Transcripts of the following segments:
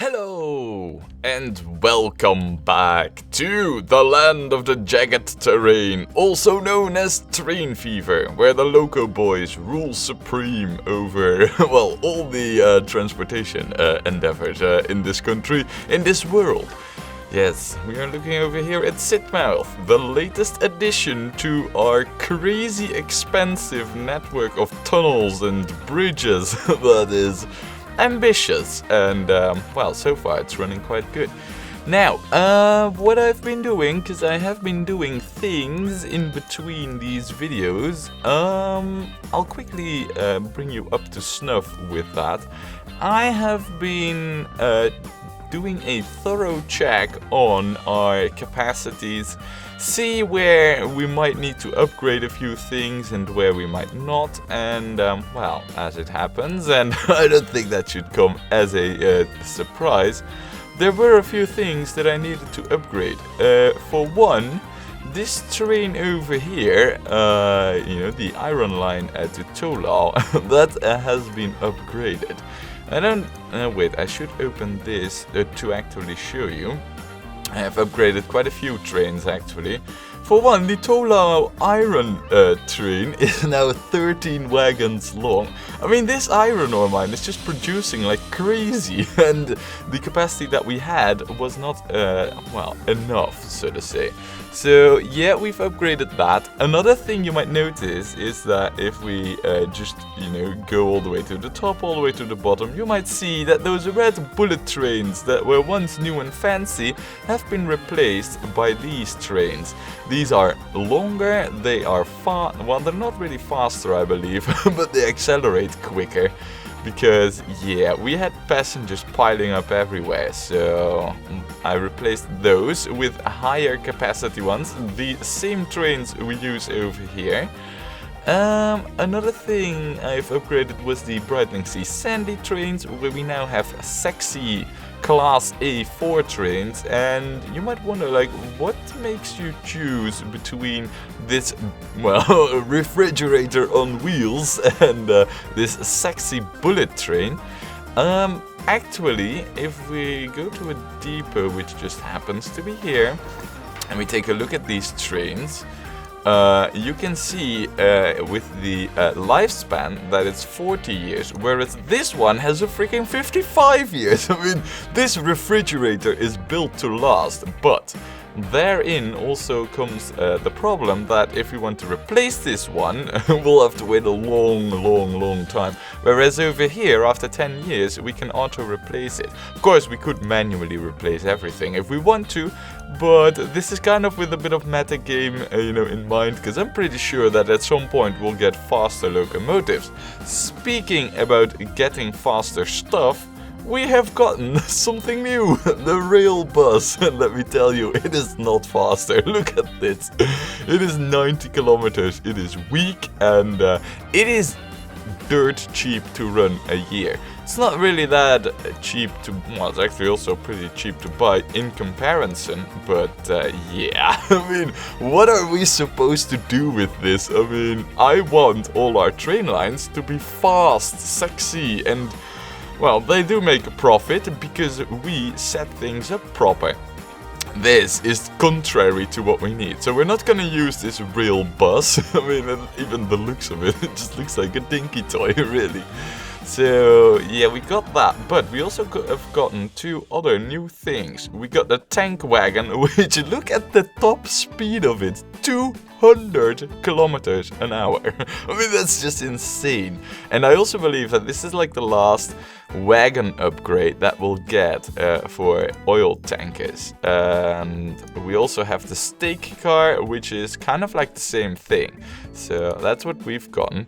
Hello and welcome back to the land of the jagged terrain, also known as Terrain Fever, where the Locoboys rule supreme over, well, all the transportation endeavors in this country, in this world. Yes, we are looking over here at Sidmouth, the latest addition to our crazy expensive network of tunnels and bridges that is ambitious, and well, so far it's running quite good. Now, what I've been doing, because I have been doing things in between these videos, I'll quickly bring you up to snuff with that. I have been doing a thorough check on our capacities, see where we might need to upgrade a few things and where we might not, and well, as it happens, and I don't think that should come as a surprise, there were a few things that I needed to upgrade. For one, this train over here, you know, the iron line to Tolau, that has been upgraded. I don't... wait, I should open this to actually show you. I have upgraded quite a few trains, actually. For one, the Tolau iron train is now 13 wagons long. I mean, this iron ore mine is just producing like crazy, and the capacity that we had was not, well, enough, so to say. So, yeah, we've upgraded that. Another thing you might notice is that if we just, you know, go all the way to the top, all the way to the bottom, you might see that those red bullet trains that were once new and fancy have been replaced by these trains. These are longer, they are well, they're not really faster, I believe, but they accelerate quicker. Because, yeah, we had passengers piling up everywhere, so I replaced those with higher capacity ones, the same trains we use over here. Another thing I've upgraded was the Brightening Sea Sandy trains, where we now have sexy Class A4 trains, and you might wonder, like, what makes you choose between this, well, refrigerator on wheels and this sexy bullet train? Actually, if we go to a depot, which just happens to be here, and we take a look at these trains, you can see with the lifespan that it's 40 years, whereas this one has a freaking 55 years. I mean, this refrigerator is built to last, but therein also comes the problem that if we want to replace this one, we'll have to wait a long time. Whereas over here, after 10 years, we can auto-replace it. Of course, we could manually replace everything if we want to, but this is kind of with a bit of metagame, you know, in mind, because I'm pretty sure that at some point we'll get faster locomotives. Speaking about getting faster stuff, we have gotten something new, the rail bus, and let me tell you, it is not faster. Look at this. It is 90 kilometers, it is weak, and it is dirt cheap to run a year. It's not really that cheap to, well, it's actually also pretty cheap to buy in comparison, but yeah, I mean, what are we supposed to do with this? I mean, I want all our train lines to be fast, sexy, and, well, they do make a profit because we set things up proper. This is contrary to what we need, so we're not gonna use this real bus. I mean, even the looks of it, it just looks like a dinky toy, really. So, yeah, we got that, but we also have gotten two other new things. We got the tank wagon, which, look at the top speed of it, 200 kilometers an hour. I mean, that's just insane. And I also believe that this is like the last wagon upgrade that we'll get for oil tankers. And we also have the stake car, which is kind of like the same thing. So that's what we've gotten.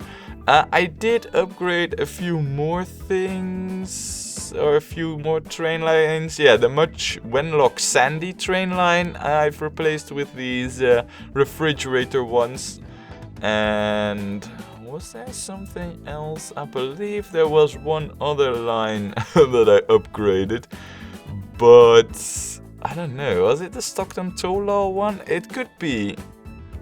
I did upgrade a few more things, or a few more train lines. Yeah, the Wenlock Sandy train line I've replaced with these refrigerator ones. And was there something else? I believe there was one other line that I upgraded, but I don't know. Was it the Stockton Tolau one? It could be.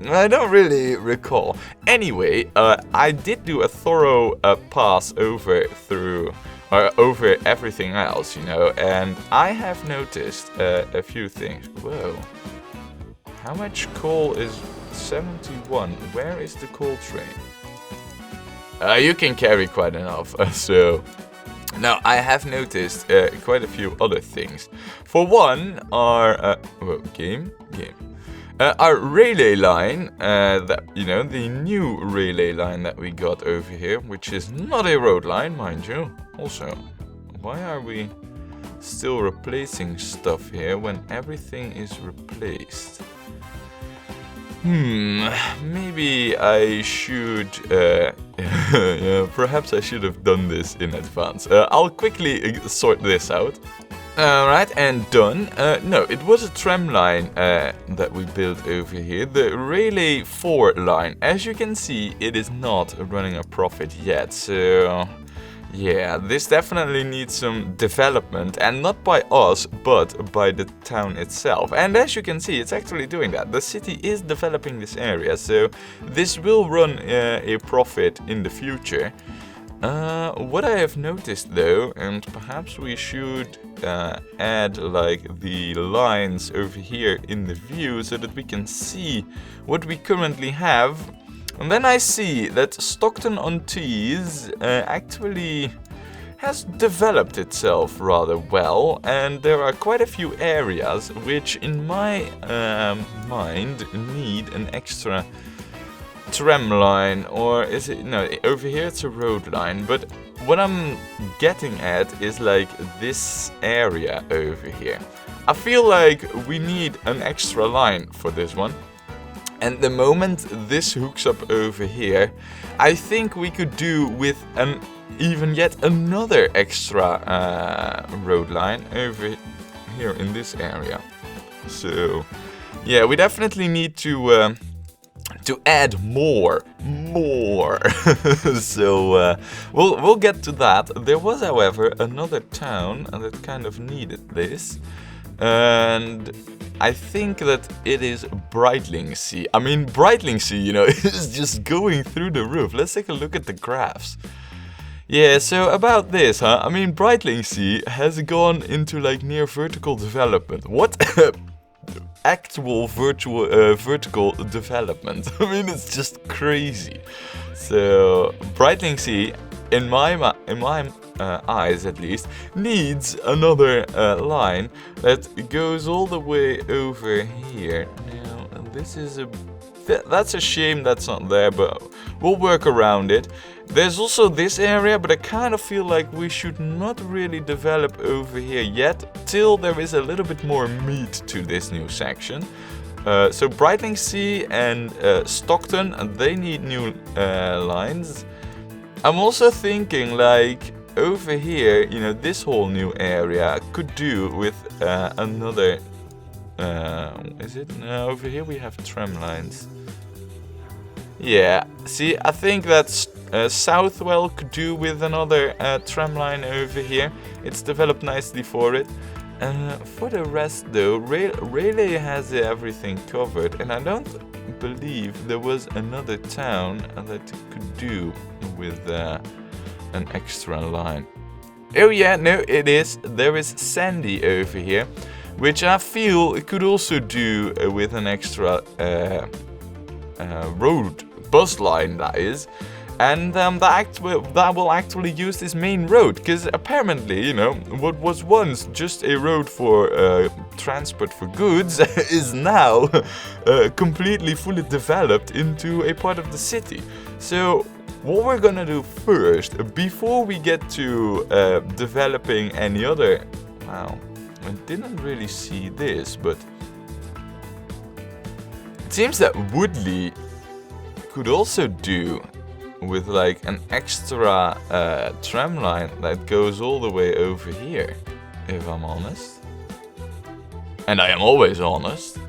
I don't really recall. Anyway, I did do a thorough pass over through over everything else, you know. And I have noticed a few things. Whoa. How much coal is 71? Where is the coal train? You can carry quite enough, so... Now, I have noticed quite a few other things. For one, our... our relay line, that, you know, the new relay line that we got over here, which is not a road line, mind you. Also, why are we still replacing stuff here when everything is replaced? Maybe I should, yeah, perhaps I should have done this in advance. I'll quickly sort this out. Alright, and done. No, it was a tram line that we built over here. The Relay 4 line. As you can see, it is not running a profit yet, so... Yeah, this definitely needs some development, and not by us, but by the town itself. And as you can see, it's actually doing that. The city is developing this area, so this will run a profit in the future. What I have noticed though, and perhaps we should add like the lines over here in the view so that we can see what we currently have. And then I see that Stockton-on-Tees actually has developed itself rather well, and there are quite a few areas which in my mind need an extra tram line, or is it, no, over here it's a road line, but what I'm getting at is like this area over here. I feel like we need an extra line for this one. And the moment this hooks up over here, I think we could do with even yet another extra road line over here in this area. So, yeah, we definitely need to add more. So we'll get to that. There was, however, another town that kind of needed this, and I think that it is Breitlingsea. I mean, Breitlingsea, you know, is just going through the roof. Let's take a look at the graphs. Yeah, so about this, huh? I mean, Breitlingsea has gone into like near vertical development. What? Actual vertical development. I mean, it's just crazy. So Breitlingsea, in my eyes at least, needs another line that goes all the way over here. Now, this is that's a shame that's not there, but we'll work around it. There's also this area, but I kind of feel like we should not really develop over here yet, till there is a little bit more meat to this new section. So Breitlingsea and Stockton, they need new lines. I'm also thinking like over here, you know, this whole new area could do with another, is it? No, over here we have tram lines. Yeah, see, I think that's Southwell could do with another tram line over here. It's developed nicely for it. For the rest though, Relay has everything covered, and I don't believe there was another town that could do with an extra line. Oh yeah, no, it is. There is Sandy over here, which I feel it could also do with an extra road bus line, that is. And that will actually use this main road, because apparently, you know, what was once just a road for transport for goods is now completely fully developed into a part of the city. So what we're gonna do first, before we get to developing any other... Wow, I didn't really see this, but it seems that Woodley could also do with like an extra tram line that goes all the way over here, if I'm honest. And I am always honest.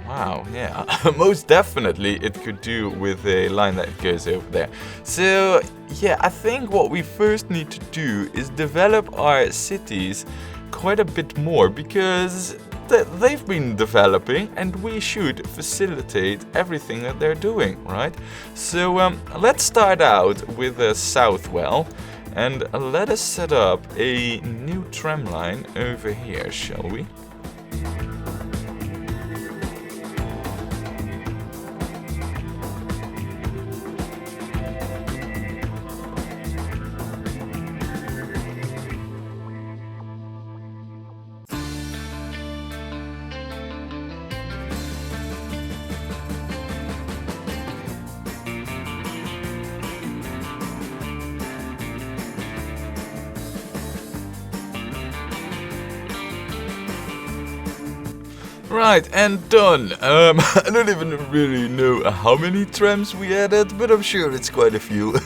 Wow, yeah, most definitely it could do with a line that goes over there. So yeah, I think what we first need to do is develop our cities quite a bit more, because they've been developing and we should facilitate everything that they're doing, right? So let's start out with Southwell, and let us set up a new tram line over here, shall we? Right, and done. I don't even really know how many trams we added, but I'm sure it's quite a few.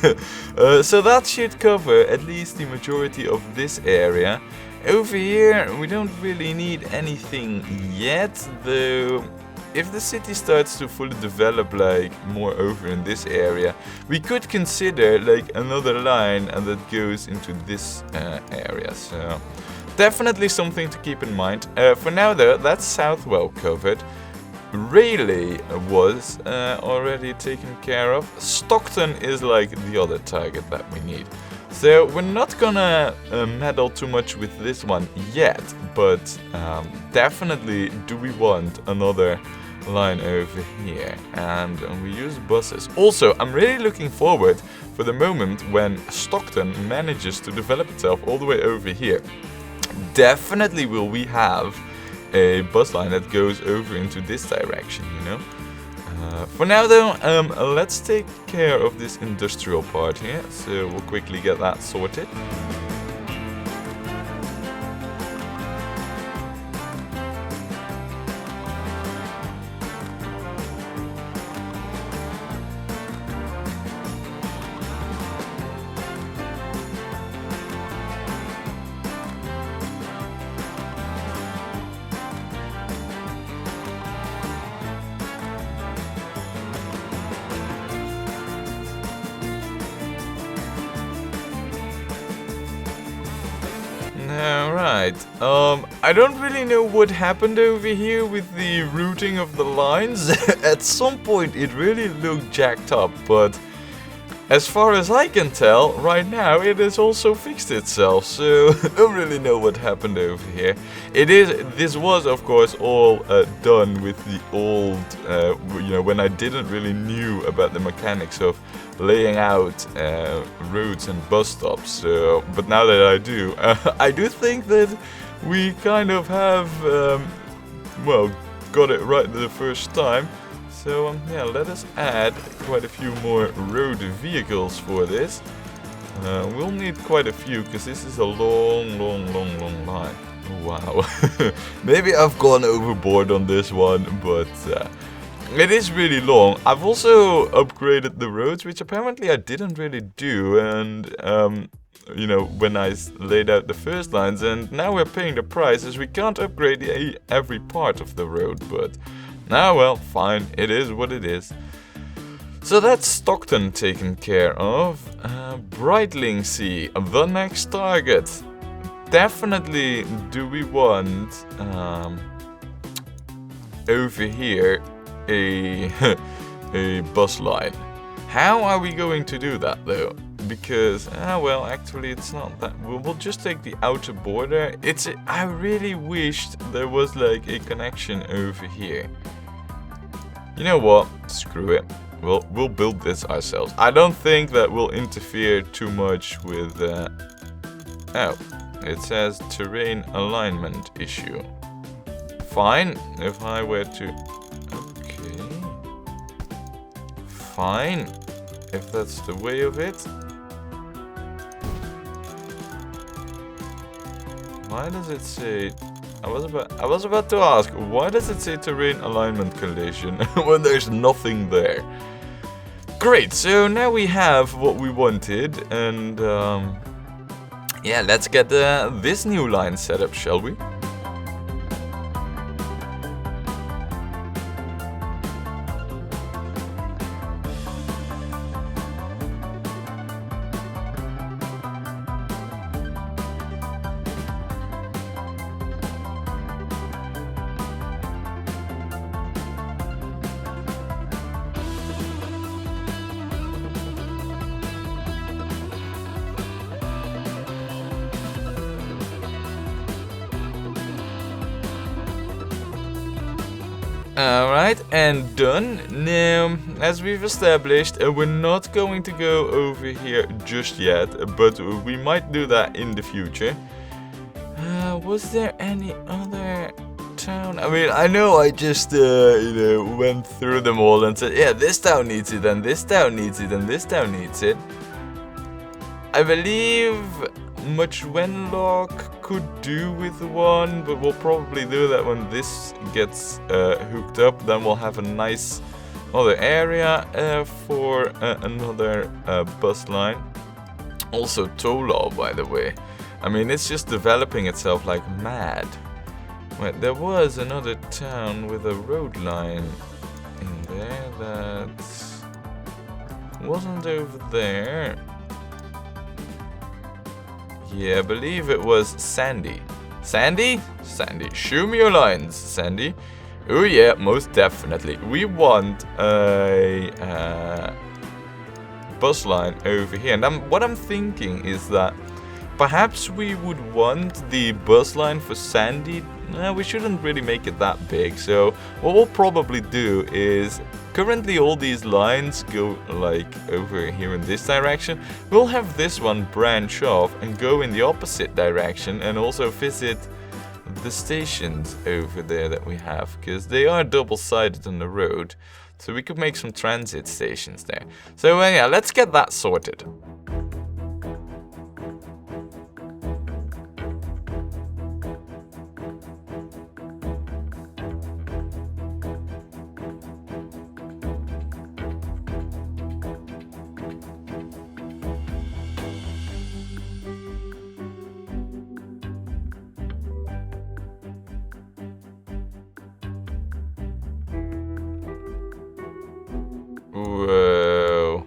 So that should cover at least the majority of this area. Over here, we don't really need anything yet, though. If the city starts to fully develop, like, more over in this area, we could consider, like, another line and that goes into this area, so definitely something to keep in mind. For now, though, that's south well covered. Rayleigh was already taken care of. Stockton is, like, the other target that we need. So we're not gonna meddle too much with this one yet, but definitely do we want another line over here, and we use buses. Also, I'm really looking forward for the moment when Stockton manages to develop itself all the way over here. Definitely will we have a bus line that goes over into this direction, you know. For now though, let's take care of this industrial part here, so we'll quickly get that sorted. Alright, I don't really know what happened over here with the routing of the lines. At some point it really looked jacked up, but as far as I can tell, right now it has also fixed itself, so I don't really know what happened over here. This was of course all done with the old, you know, when I didn't really knew about the mechanics of laying out roads and bus stops, but now that I do, I do think that we kind of have, well, got it right the first time. So yeah, let us add quite a few more road vehicles for this. We'll need quite a few because this is a long line. Wow. Maybe I've gone overboard on this one, but it is really long. I've also upgraded the roads, which apparently I didn't really do, and you know, when I laid out the first lines, and now we're paying the price as we can't upgrade every part of the road, but now, well, fine, it is what it is. So that's Stockton taken care of. Brightlingsea, the next target. Definitely do we want over here a a bus line. How are we going to do that though? Because well, actually it's not that. We'll just take the outer border. I really wished there was like a connection over here. You know what? Screw it. We'll build this ourselves. I don't think that will interfere too much with oh, it says terrain alignment issue. Fine, if I were to... Okay. Fine, if that's the way of it. Why does it say... I was about to ask, why does it say terrain alignment collision when there's nothing there? Great, so now we have what we wanted, and yeah, let's get this new line set up, shall we? Alright, and done. Now, as we've established, we're not going to go over here just yet, but we might do that in the future. Was there any other town? I mean, I know I just, went through them all and said, yeah, this town needs it, and this town needs it, and this town needs it. I believe Much Wenlock could do with one, but we'll probably do that when this gets hooked up. Then we'll have a nice other area for another bus line. Also Tola, by the way. I mean, it's just developing itself like mad. Wait, there was another town with a road line in there that wasn't over there. Yeah, I believe it was Sandy. Sandy? Sandy. Show me your lines, Sandy. Oh yeah, most definitely. We want a bus line over here. And what I'm thinking is that perhaps we would want the bus line for Sandy. No, we shouldn't really make it that big. So what we'll probably do is, currently all these lines go like over here in this direction. We'll have this one branch off and go in the opposite direction and also visit the stations over there that we have, because they are double-sided on the road. So we could make some transit stations there. So yeah, let's get that sorted. Whoa,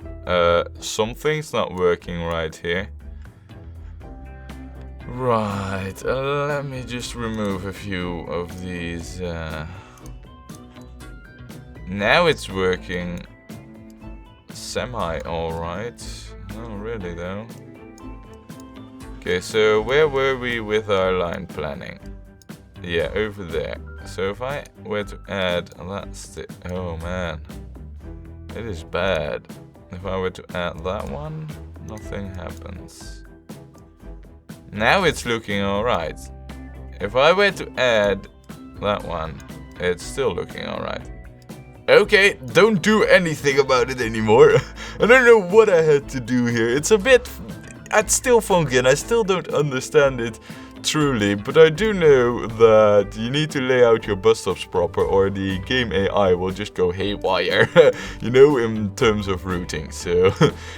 something's not working right here. Right, let me just remove a few of these. Now it's working semi alright. Not really though. Okay, so where were we with our line planning? Yeah, over there. So if I were to add that oh man. It is bad. If I were to add that one, nothing happens. Now it's looking alright. If I were to add that one, it's still looking alright. Okay, don't do anything about it anymore. I don't know what I had to do here. It's still funky and I still don't understand it truly, but I do know that you need to lay out your bus stops proper or the game AI will just go haywire, you know, in terms of routing. So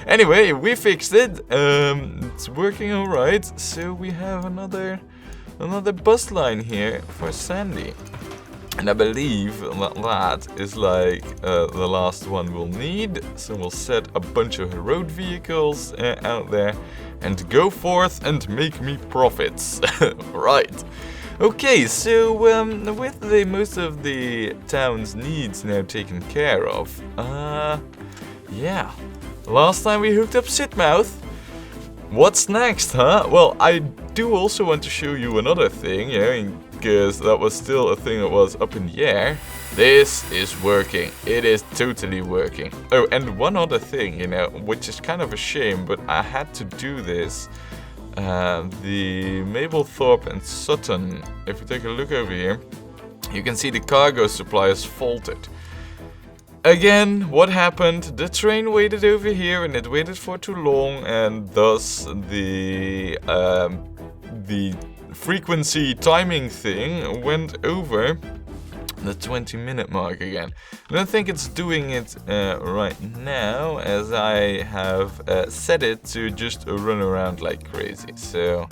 anyway, we fixed it. It's working alright. So we have another bus line here for Sandy. And I believe that is like the last one we'll need. So we'll set a bunch of road vehicles out there and go forth and make me profits. Right. Okay, so with most of the town's needs now taken care of, yeah. Last time we hooked up Sidmouth. What's next, huh? Well, I do also want to show you another thing, you know, because that was still a thing that was up in the air. This is working. It is totally working. Oh, and one other thing, you know, which is kind of a shame, but I had to do this. The Mablethorpe and Sutton, if you take a look over here, you can see the cargo supply is faulted. Again, what happened? The train waited over here and it waited for too long, and thus the frequency timing thing went over the 20-minute mark again. I don't think it's doing it right now, as I have set it to just run around like crazy. So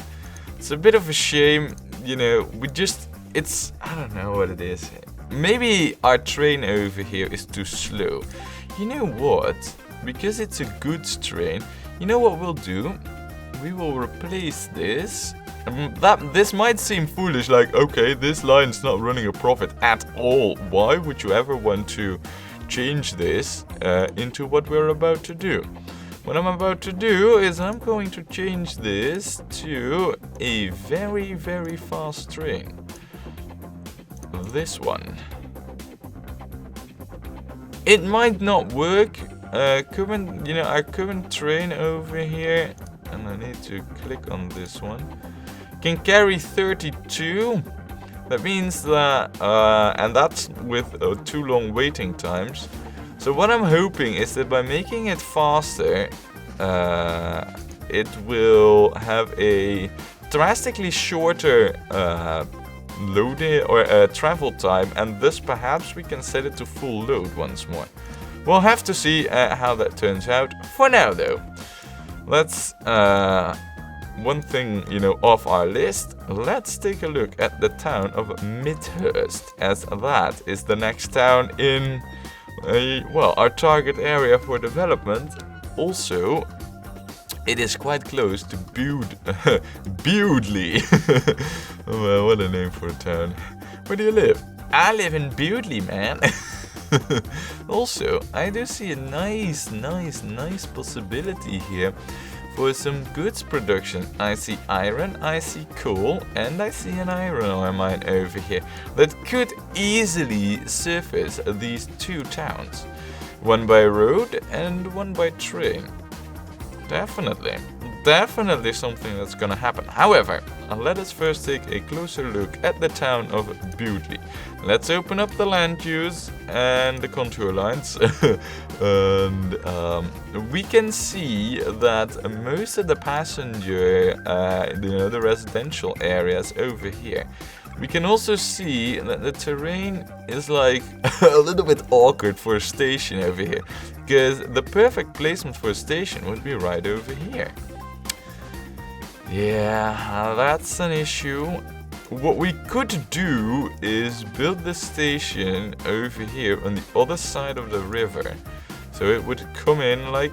it's a bit of a shame, you know. I don't know what it is. Maybe our train over here is too slow. You know what? Because it's a goods train, you know what we'll do? We will replace this. This might seem foolish, like, okay, this line's not running a profit at all. Why would you ever want to change this into what we're about to do? What I'm about to do is I'm going to change this to a very, very fast train. This one. It might not work. Current, our current train over here, and I need to click on this one, can carry 32. That means that, and that's with 2 long waiting times. So what I'm hoping is that by making it faster, it will have a drastically shorter loading or travel time, and thus perhaps we can set it to full load once more. We'll have to see how that turns out. For now though, let's one thing off our list. Let's take a look at the town of Midhurst, as that is the next town in our target area for development. Also, it is quite close to Bewdley. Oh man, what a name for a town. Where do you live? I live in Bewdley, man. Also, I do see a nice possibility here for some goods production. I see iron, I see coal, and I see an iron ore mine over here that could easily surface these 2 towns. One by road and one by train. Definitely something that's gonna happen. However, let us first take a closer look at the town of Bewdley. Let's open up the land use and the contour lines. And we can see that most of the passenger, the residential areas over here. We can also see that the terrain is like a little bit awkward for a station over here, because the perfect placement for a station would be right over here. Yeah, that's an issue. What we could do is build the station over here on the other side of the river. So it would come in like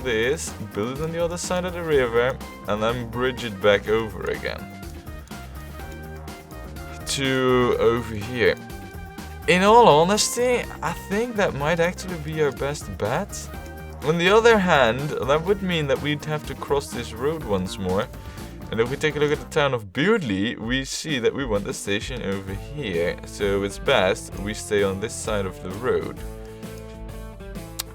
this, build it on the other side of the river, and then bridge it back over again to over here. In all honesty, I think that might actually be our best bet. On the other hand, that would mean that we'd have to cross this road once more. And if we take a look at the town of Bewdley, we see that we want the station over here. So it's best we stay on this side of the road.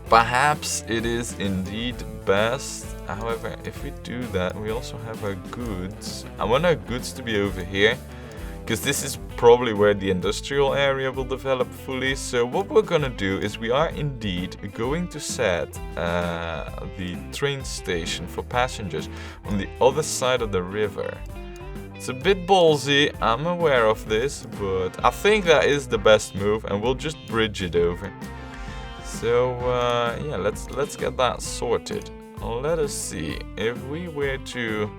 Perhaps it is indeed best. However, if we do that, we also have our goods. I want our goods to be over here, because this is probably where the industrial area will develop fully. So what we're gonna do is we are indeed going to set the train station for passengers on the other side of the river. It's a bit ballsy, I'm aware of this, but I think that is the best move, and we'll just bridge it over. So yeah, let's get that sorted. Let us see if we were to,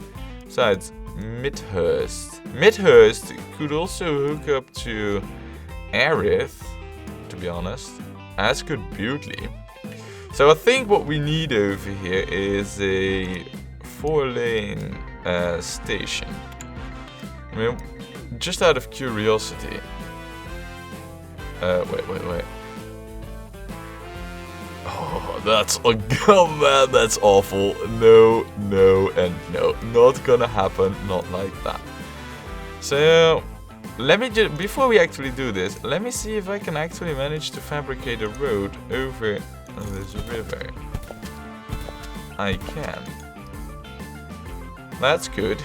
besides Midhurst could also hook up to Erith, to be honest, as could Bewdley. So I think what we need over here is a 4-lane station. I mean, just out of curiosity. Wait. Oh, oh man, that's awful. No, and no. Not gonna happen, not like that. So, let me just, before we actually do this, let me see if I can actually manage to fabricate a road over this river. I can. That's good.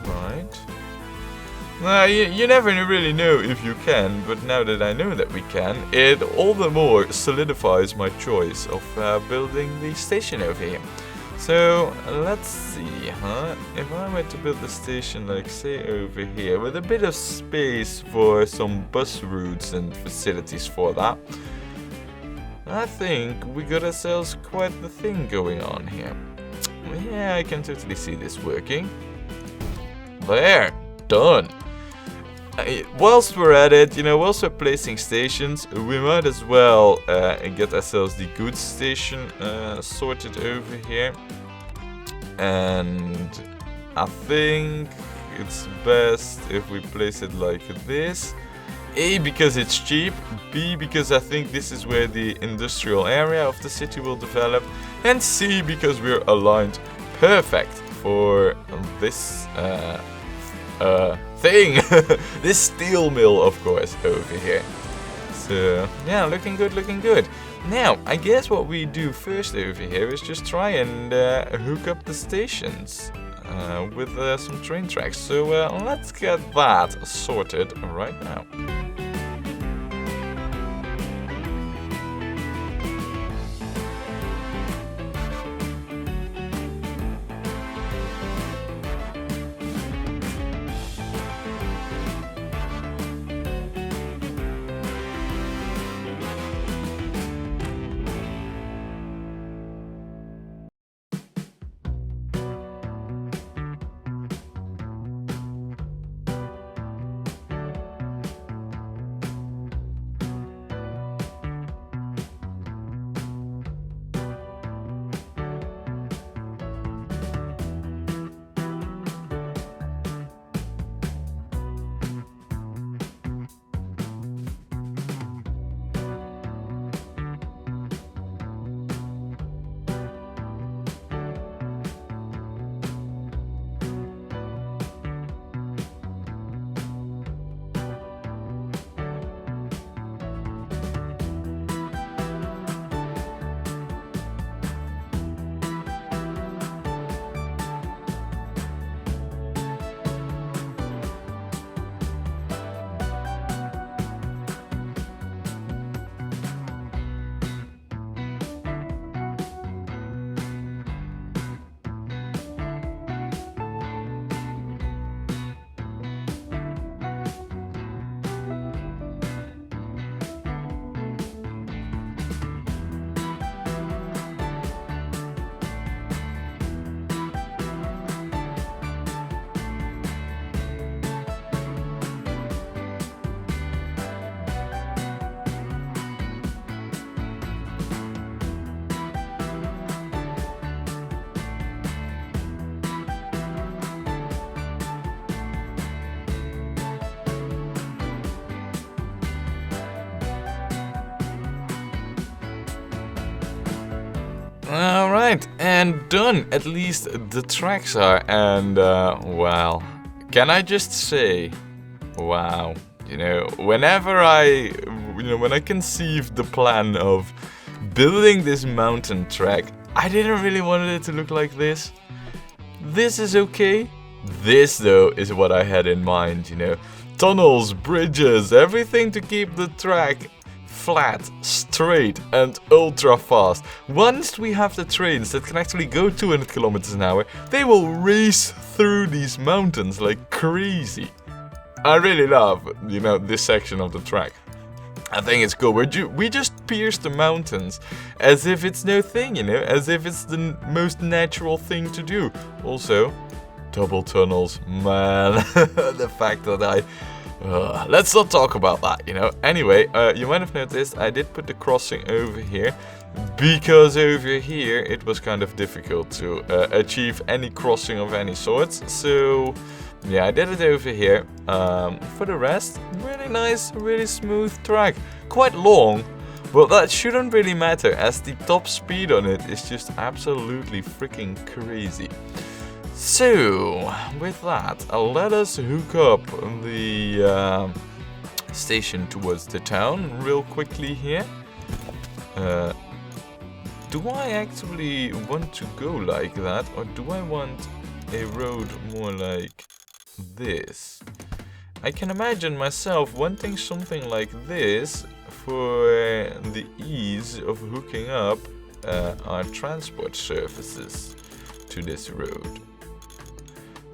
Right. You never really know if you can, but now that I know that we can, it all the more solidifies my choice of building the station over here. So, let's see, if I were to build the station, like, say, over here, with a bit of space for some bus routes and facilities for that, I think we got ourselves quite the thing going on here. Yeah, I can totally see this working. There, done. Whilst we're at it, whilst we're placing stations, we might as well get ourselves the goods station sorted over here. And I think it's best if we place it like this. A, because it's cheap. B, because I think this is where the industrial area of the city will develop. And C, because we're aligned perfect for this thing. This steel mill, of course, over here. So, yeah, looking good, looking good. Now, I guess what we do first over here is just try and hook up the stations with some train tracks. So, let's get that sorted right now. Alright, and done. At least the tracks are, and well, can I just say, wow, you know, whenever when I conceived the plan of building this mountain track, I didn't really want it to look like this. This is okay. This, though, is what I had in mind, you know. Tunnels, bridges, everything to keep the track flat, straight, and ultra fast. Once we have the trains that can actually go 200 kilometers an hour, they will race through these mountains like crazy. I really love, you know, this section of the track. I think it's cool. We just pierce the mountains as if it's no thing, you know, as if it's the most natural thing to do. Also, double tunnels, man. The fact that let's not talk about that, you know. Anyway, you might have noticed I did put the crossing over here because over here it was kind of difficult to achieve any crossing of any sorts. So yeah, I did it over here. For the rest, really nice, really smooth track. Quite long, but that shouldn't really matter as the top speed on it is just absolutely freaking crazy. So, with that, let us hook up the station towards the town real quickly here. Do I actually want to go like that, or do I want a road more like this? I can imagine myself wanting something like this for the ease of hooking up our transport services to this road.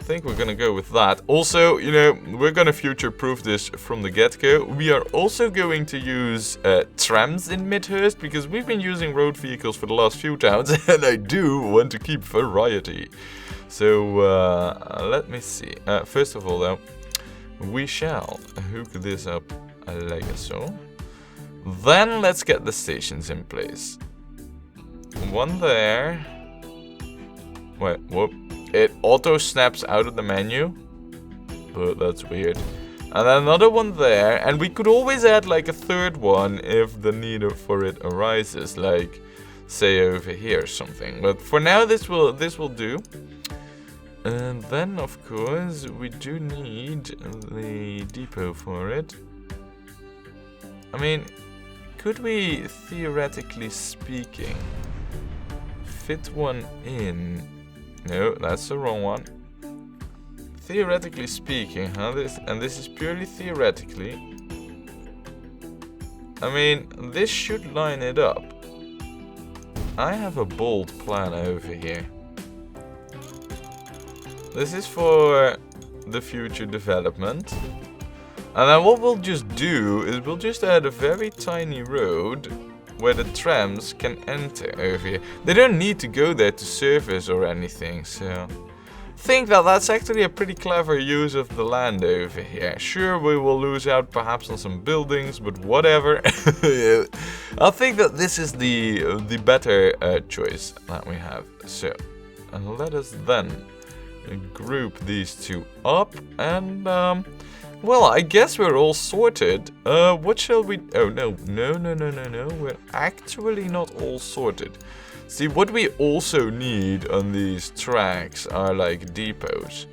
I think we're gonna go with that. Also, you know, we're gonna future-proof this from the get-go. We are also going to use trams in Midhurst because we've been using road vehicles for the last few towns and I do want to keep variety. So, let me see. First of all, though, we shall hook this up like so. Then let's get the stations in place. One there. Wait, whoop. It auto snaps out of the menu. But that's weird. And then another one there. And we could always add like a third one if the need for it arises. Like, say over here or something. But for now, this will do. And then, of course, we do need the depot for it. I mean, could we, theoretically speaking, fit one in? No, that's the wrong one. Theoretically speaking, huh? This is purely theoretically. I mean, this should line it up. I have a bold plan over here. This is for the future development. And then what we'll just do is we'll just add a very tiny road where the trams can enter over here. They don't need to go there to service or anything, so... I think that that's actually a pretty clever use of the land over here. Sure, we will lose out perhaps on some buildings, but whatever. I think that this is the better choice that we have. So, let us then group these two up and... well, I guess we're all sorted. What shall we... Oh, no. We're actually not all sorted. See, what we also need on these tracks are, like, depots.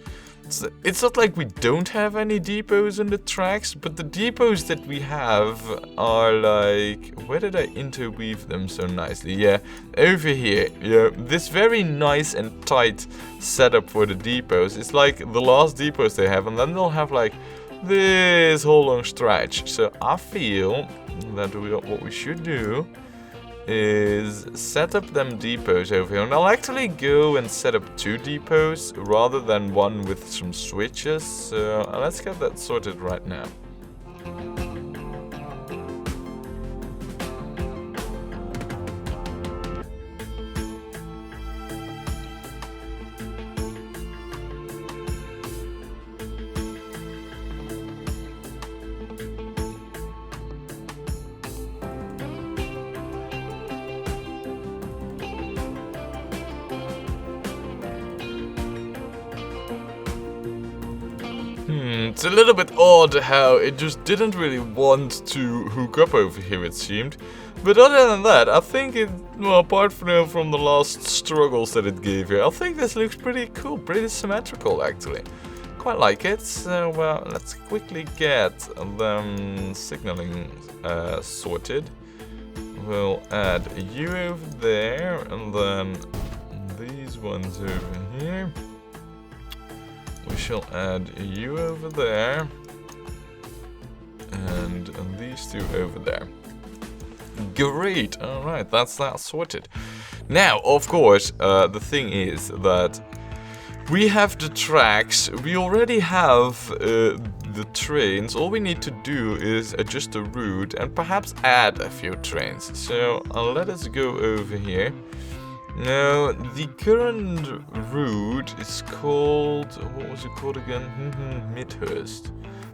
It's not like we don't have any depots on the tracks, but the depots that we have are, like... Where did I interweave them so nicely? Yeah, over here. Yeah, this very nice and tight setup for the depots. It's like the last depots they have, and then they'll have, like... this whole long stretch. So I feel that what we should do is set up them depots over here. And I'll actually go and set up 2 depots rather than one with some switches. So let's get that sorted right now. It's a little bit odd how it just didn't really want to hook up over here, it seemed. But other than that, I think it, well, apart from the last struggles that it gave here, I think this looks pretty cool, pretty symmetrical actually. Quite like it. So, well, let's quickly get them signaling sorted. We'll add you over there, and then these ones over here. We shall add you over there, and these 2 over there. Great, alright, that's that sorted. Now, of course, the thing is that we have the tracks, we already have the trains. All we need to do is adjust the route and perhaps add a few trains. So, let us go over here. Now, the current route is called... what was it called again? Midhurst.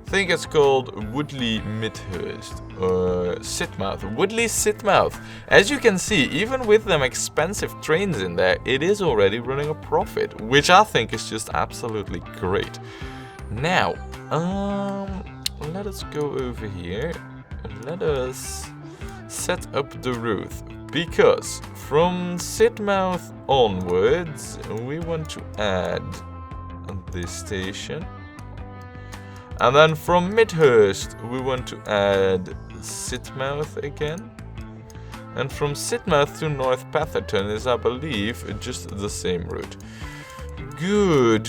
I think it's called Woodley Midhurst. Or Sidmouth. Woodley Sidmouth. As you can see, even with them expensive trains in there, it is already running a profit. Which I think is just absolutely great. Now, let us go over here. Let us set up the route. Because from Sidmouth onwards, we want to add this station. And then from Midhurst, we want to add Sidmouth again. And from Sidmouth to North Petherton is, I believe, just the same route. Good.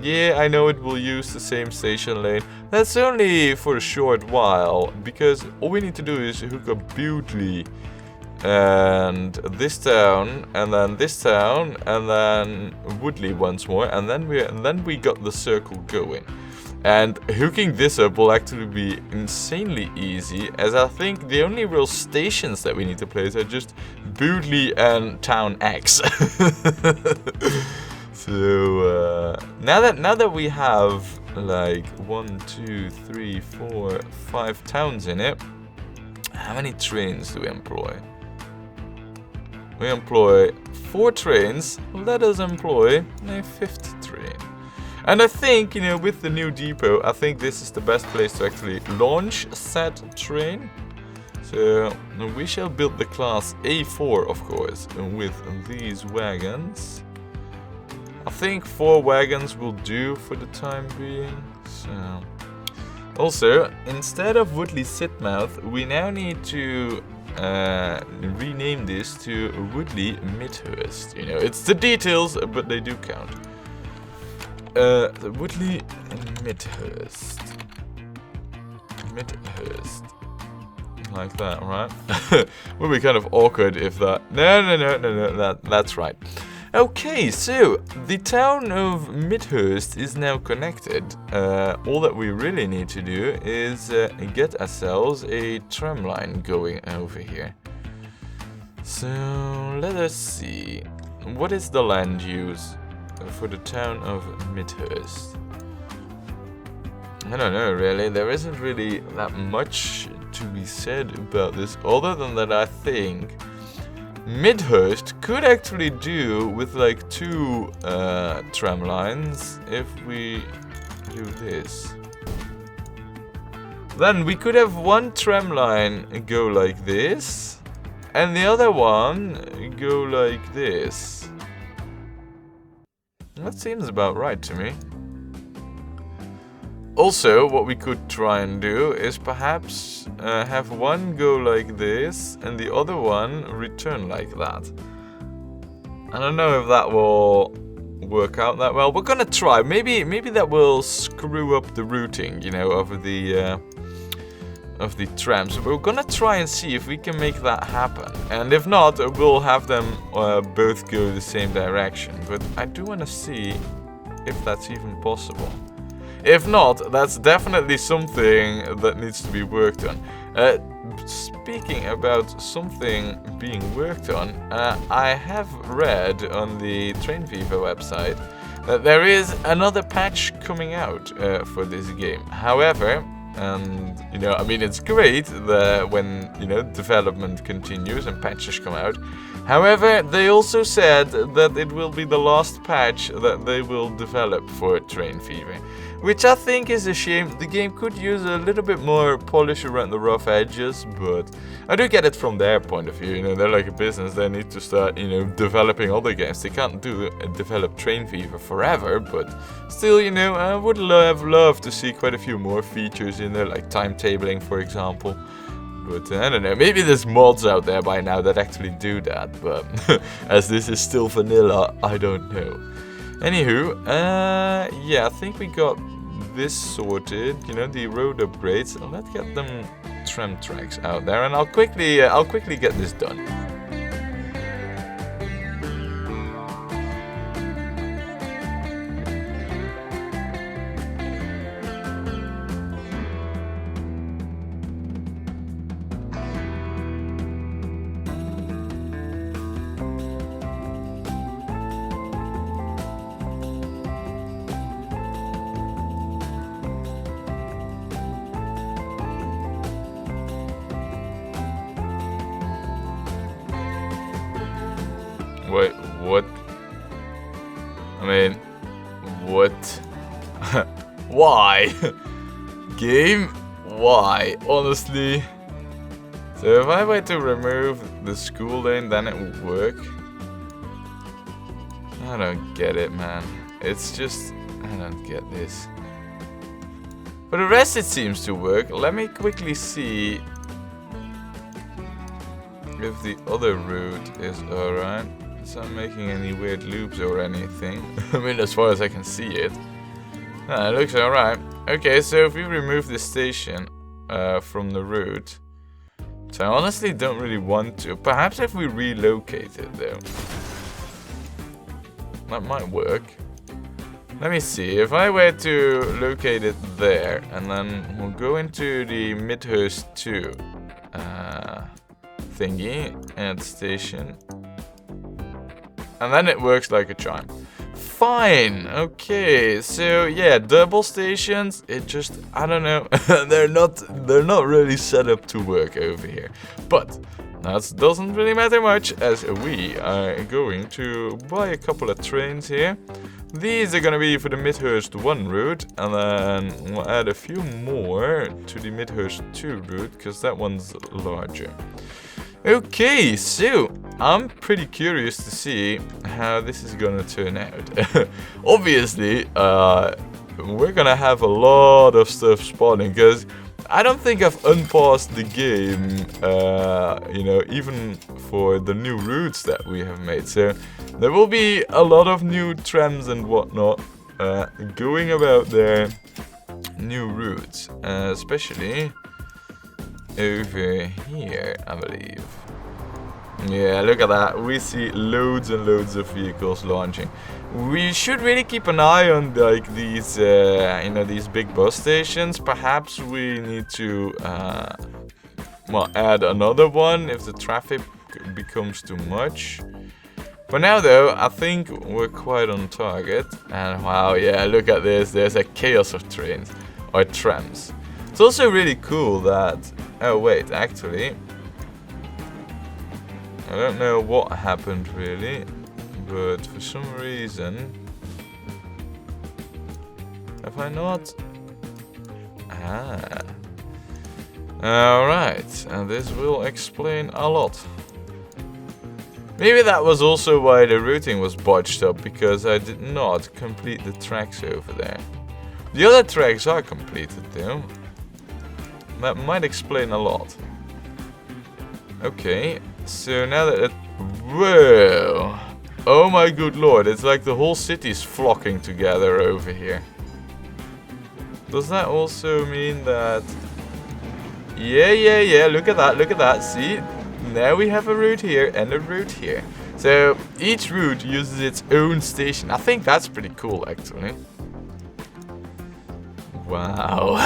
Yeah, I know it will use the same station lane. That's only for a short while, because all we need to do is hook up Bewdley and this town, and then this town, and then Woodley once more, and then we got the circle going. And hooking this up will actually be insanely easy, as I think the only real stations that we need to place are just Bewdley and Town X. So now that we have like 1, 2, 3, 4, 5 towns in it, how many trains do we employ? We employ 4 trains. Let us employ a 5th train. And I think, with the new depot, I think this is the best place to actually launch said train. So we shall build the class A4, of course, with these wagons. I think 4 wagons will do for the time being. So Also, instead of Woodley Sidmouth, we now need to rename this to Woodley Midhurst. You know, it's the details, but they do count. The Woodley Midhurst. Midhurst. Like that, right? Would be kind of awkward if that... No, that's right. Okay, so the town of Midhurst is now connected. All that we really need to do is get ourselves a tram line going over here. So let us see. What is the land use for the town of Midhurst? I don't know, really. There isn't really that much to be said about this, other than that I think Midhurst could actually do with like 2 tram lines if we do this. Then we could have 1 tram line go like this, and the other one go like this. That seems about right to me. Also, what we could try and do is perhaps have one go like this and the other one return like that. I don't know if that will work out that well. We're gonna try. Maybe that will screw up the routing, you know, of the trams. We're gonna try and see if we can make that happen. And if not, we'll have them both go the same direction. But I do want to see if that's even possible. If not, that's definitely something that needs to be worked on. Speaking about something being worked on, I have read on the Train Fever website that there is another patch coming out for this game. However, and you know, I mean, it's great that when, you know, development continues and patches come out. However, they also said that it will be the last patch that they will develop for Train Fever, which I think is a shame. The game could use a little bit more polish around the rough edges, but I do get it from their point of view. You know, they're like a business. They need to start, you know, developing other games. They can't develop Train Fever forever, but still, you know, I would have loved to see quite a few more features in there, like timetabling, for example. But I don't know, maybe there's mods out there by now that actually do that, but as this is still vanilla, I don't know. Anywho, yeah, I think we got this sorted, you know, the road upgrades. Let's get them tram tracks out there, and I'll quickly get this done. Wait, what? I mean, what? Why? Game? Why? Honestly. So if I were to remove the school lane, then it would work. I don't get it, man. It's just, I don't get this. For the rest it seems to work. Let me quickly see if the other route is alright. It's not making any weird loops or anything. I mean, as far as I can see it. It looks alright. Okay, so if we remove the station from the route. So I honestly don't really want to. Perhaps if we relocate it though. That might work. Let me see. If I were to locate it there, and then we'll go into the Midhurst 2 thingy and station. And then it works like a charm. Fine, okay, so yeah, double stations, it just, I don't know, they're not really set up to work over here. But that doesn't really matter much, as we are going to buy a couple of trains here. These are gonna be for the Midhurst 1 route, and then we'll add a few more to the Midhurst 2 route, because that one's larger. Okay, so I'm pretty curious to see how this is gonna turn out. Obviously, we're gonna have a lot of stuff spawning, because I don't think I've unpaused the game, you know, even for the new routes that we have made. So there will be a lot of new trams and whatnot going about there. New routes, especially over here, I believe. Yeah, look at that. We see loads and loads of vehicles launching. We should really keep an eye on like these, you know, these big bus stations. Perhaps we need to, well, add another one if the traffic becomes too much. For now, though, I think we're quite on target. And wow, yeah, look at this. There's a chaos of trains or trams. It's also really cool that. Oh wait, actually, I don't know what happened really, but for some reason, have I not? Ah. Alright, and this will explain a lot. Maybe that was also why the routing was botched up, because I did not complete the tracks over there. The other tracks are completed though. That might explain a lot. Okay, so now that it... Whoa! Oh my good lord, it's like the whole city's flocking together over here. Does that also mean that... Yeah, look at that, see? Now we have a route here and a route here. So each route uses its own station. I think that's pretty cool actually. Wow.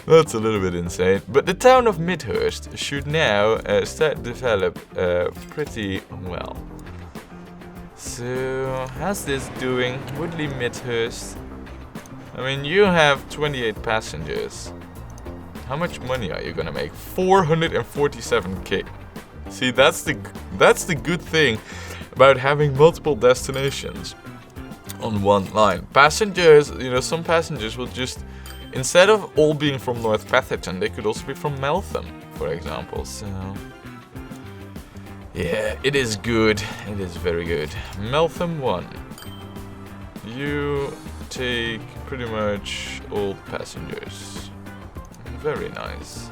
That's a little bit insane. But the town of Midhurst should now start to develop pretty well. So, how's this doing? Woodley Midhurst. I mean, you have 28 passengers. How much money are you gonna make? 447k. See, that's the good thing about having multiple destinations on one line. Passengers, you know, some passengers will just, instead of all being from North Petherton, they could also be from Meltham, for example. So, yeah, it is good. It is very good. Meltham 1. You take pretty much all passengers. Very nice.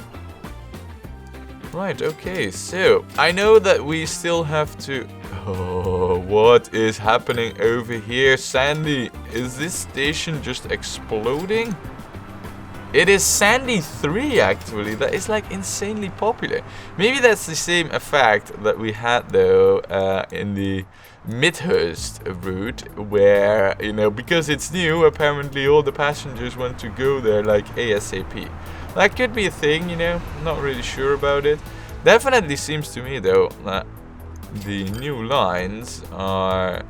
Right, okay, so I know that we still have to... Oh, what is happening over here, Sandy? Is this station just exploding? It is Sandy 3 actually, that is like insanely popular. Maybe that's the same effect that we had though in the Midhurst route, where, you know, because it's new, apparently all the passengers want to go there like ASAP. That could be a thing, you know, I'm not really sure about it. Definitely seems to me though that the new lines are...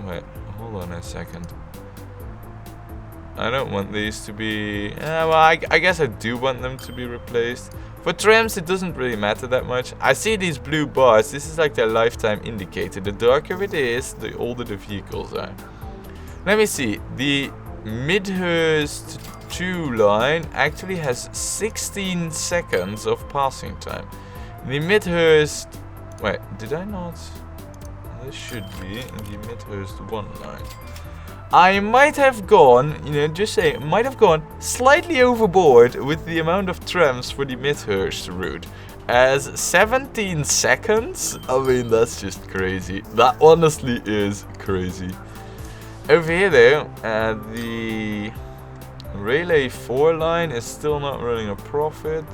wait, hold on a second. I don't want these to be... well, I guess I do want them to be replaced. For trams, it doesn't really matter that much. I see these blue bars. This is like their lifetime indicator. The darker it is, the older the vehicles are. Let me see. The Midhurst 2 line actually has 16 seconds of passing time. The Midhurst... Wait, did I not? This should be the Midhurst 1 line. I might have gone, you know, just saying, might have gone slightly overboard with the amount of trams for the Midhurst route. As 17 seconds? I mean, that's just crazy. That honestly is crazy. Over here though, the Relay 4 line is still not running a profit.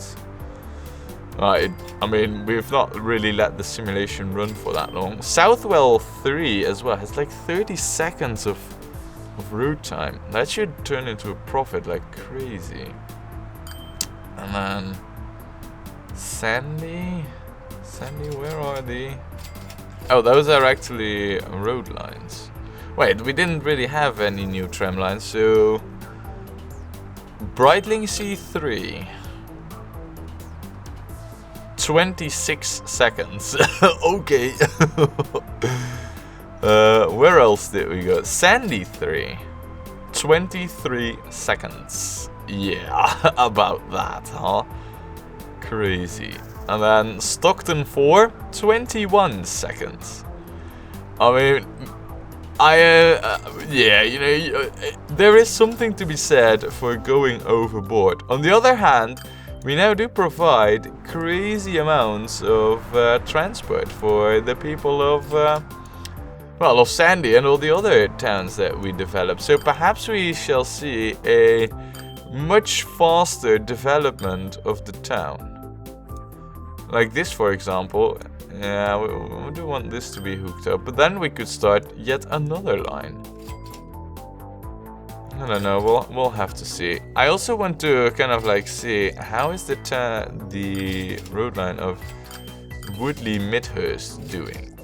I mean, we've not really let the simulation run for that long. Southwell 3 as well has like 30 seconds of route time. That should turn into a profit like crazy. And then Sandy, where are they? Oh, those are actually road lines. Wait, we didn't really have any new tram lines, so Brightling C3. 26 seconds. Okay. Where else did we go? Sandy 3. 23 seconds. Yeah, about that, huh? Crazy. And then Stockton 4. 21 seconds. I mean, Yeah, you know, there is something to be said for going overboard. On the other hand, we now do provide crazy amounts of transport for the people of, well, of Sandy and all the other towns that we develop. So perhaps we shall see a much faster development of the town. Like this, for example. Yeah, we do want this to be hooked up, but then we could start yet another line. I don't know, we'll have to see. I also want to kind of like see how is the road line of Woodley Midhurst doing.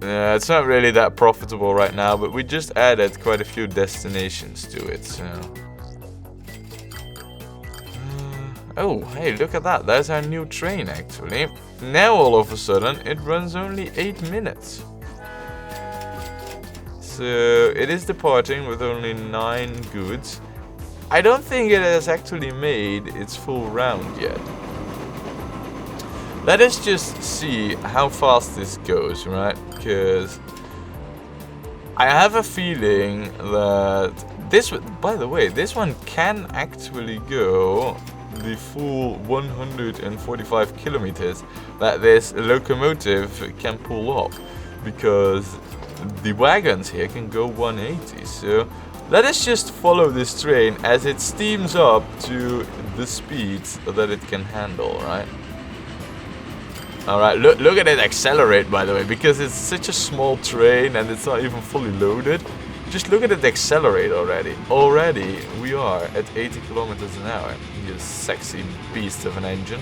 It's not really that profitable right now, but we just added quite a few destinations to it, so... Oh, hey, look at that. That's our new train, actually. Now, all of a sudden, it runs only 8 minutes. So, it is departing with only 9 goods. I don't think it has actually made its full round yet. Let us just see how fast this goes, right? Because I have a feeling that this, by the way, this one can actually go the full 145 kilometers that this locomotive can pull off, because the wagons here can go 180. So let us just follow this train as it steams up to the speeds that it can handle, right? Alright, look at it accelerate, by the way, because it's such a small train and it's not even fully loaded. Just look at it accelerate already. Already, we are at 80 kilometers an hour. You sexy beast of an engine.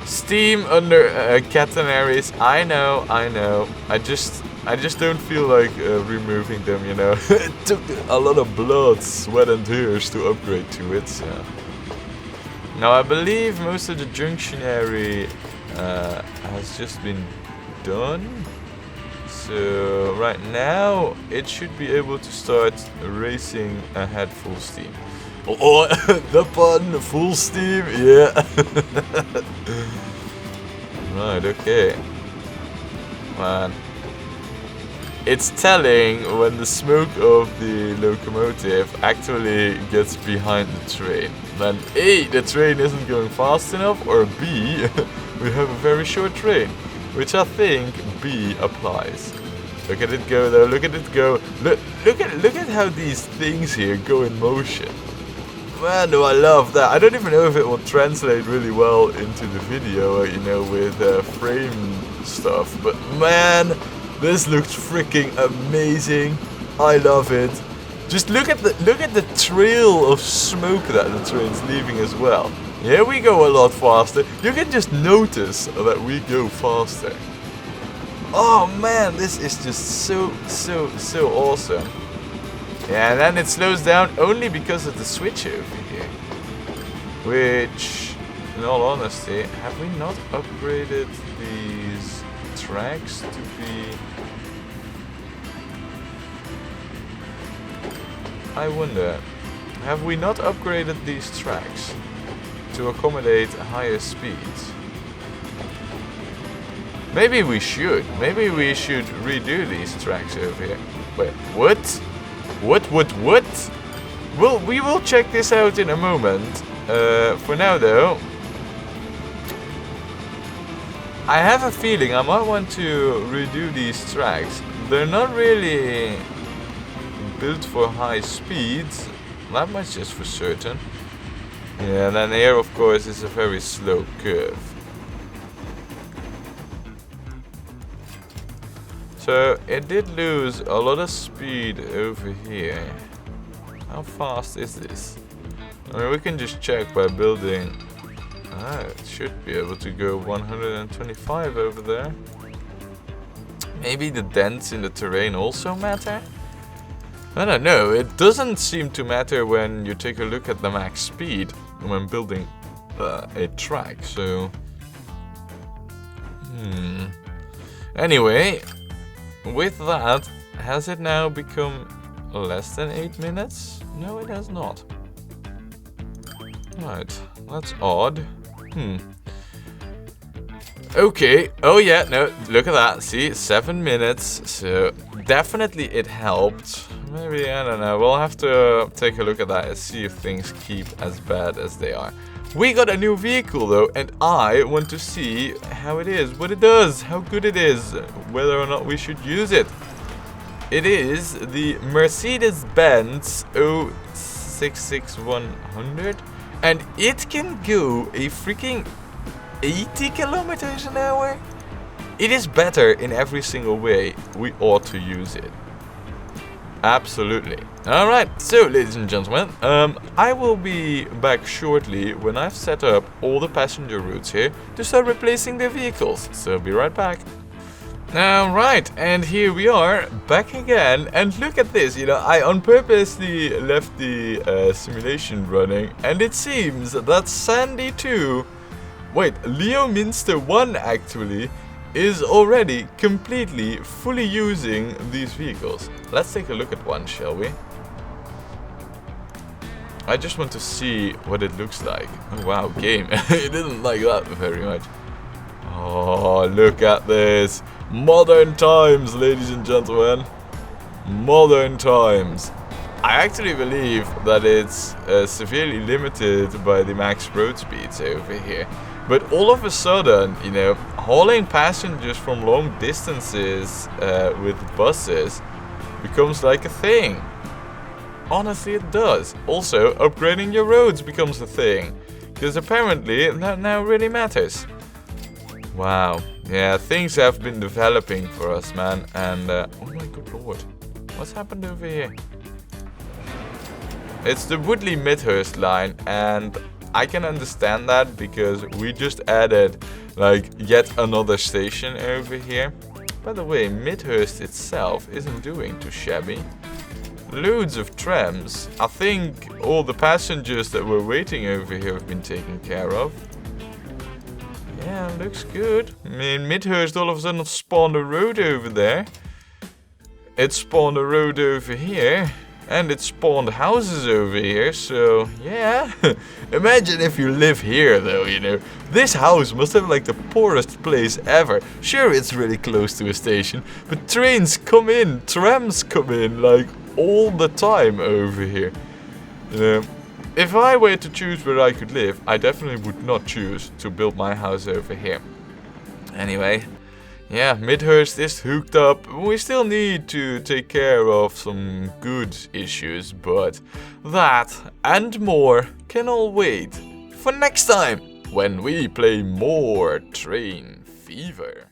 Steam under catenaries. I know. I just don't feel like removing them, you know. It took a lot of blood, sweat and tears to upgrade to it, so. Now I believe most of the junctionary has just been done. So right now it should be able to start racing ahead full steam. Oh, the pun, full steam, yeah. Right, okay. Man. It's telling when the smoke of the locomotive actually gets behind the train. Then A, the train isn't going fast enough, or B, we have a very short train. Which I think B applies. Look at it go though, look at it go. Look at how these things here go in motion. Man, do I love that. I don't even know if it will translate really well into the video, you know, with frame stuff. But man, this looks freaking amazing. I love it. Just look at the trail of smoke that the train's leaving as well. Here we go a lot faster. You can just notice that we go faster. Oh man, this is just so awesome. Yeah, and then it slows down only because of the switch over here. Which, in all honesty, have we not upgraded these tracks to be... I wonder, have we not upgraded these tracks to accommodate higher speeds? Maybe we should. Maybe we should redo these tracks over here. Wait, what? What? Well, we will check this out in a moment. For now, though, I have a feeling I might want to redo these tracks. They're not really built for high speeds. That much is for certain. Yeah, and then here, of course, is a very slow curve. So it did lose a lot of speed over here. How fast is this? I mean, we can just check by building. Ah, it should be able to go 125 over there. Maybe the dents in the terrain also matter? I don't know, it doesn't seem to matter when you take a look at the max speed when building a track, so... Anyway, with that, has it now become less than 8 minutes? No, it has not. Right, that's odd. Okay, oh yeah, no, look at that, see, 7 minutes, so definitely it helped. Maybe, I don't know, we'll have to take a look at that and see if things keep as bad as they are. We got a new vehicle though, and I want to see how it is, what it does, how good it is, whether or not we should use it. It is the Mercedes-Benz 066100, and it can go a freaking 80 kilometers an hour? It is better in every single way. We ought to use it. Absolutely. Alright, so ladies and gentlemen, I will be back shortly when I've set up all the passenger routes here to start replacing the vehicles. So be right back. Alright, and here we are, back again, and look at this, you know, I on purposely left the simulation running, and it seems that Sandy 2, wait, Leo Minster 1 actually, is already completely, fully using these vehicles. Let's take a look at one, shall we? I just want to see what it looks like. Oh wow, game, it didn't like that very much. Oh, look at this. Modern times, ladies and gentlemen. Modern times. I actually believe that it's severely limited by the max road speeds over here. But all of a sudden, you know, hauling passengers from long distances with buses becomes like a thing. Honestly, it does. Also, upgrading your roads becomes a thing. Because apparently, that now really matters. Wow. Yeah, things have been developing for us, man. And, oh my good lord. What's happened over here? It's the Woodley Midhurst line, and I can understand that because we just added, like, yet another station over here. By the way, Midhurst itself isn't doing too shabby. Loads of trams. I think all the passengers that were waiting over here have been taken care of. Yeah, looks good. I mean, Midhurst all of a sudden spawned a road over there. It spawned a road over here. And it spawned houses over here, so yeah. Imagine if you live here though, you know. This house must have like the poorest place ever. Sure, it's really close to a station, but trains come in, trams come in, like all the time over here. You know, if I were to choose where I could live, I definitely would not choose to build my house over here. Anyway. Yeah, Midhurst is hooked up. We still need to take care of some good issues, but that and more can all wait for next time when we play more Train Fever.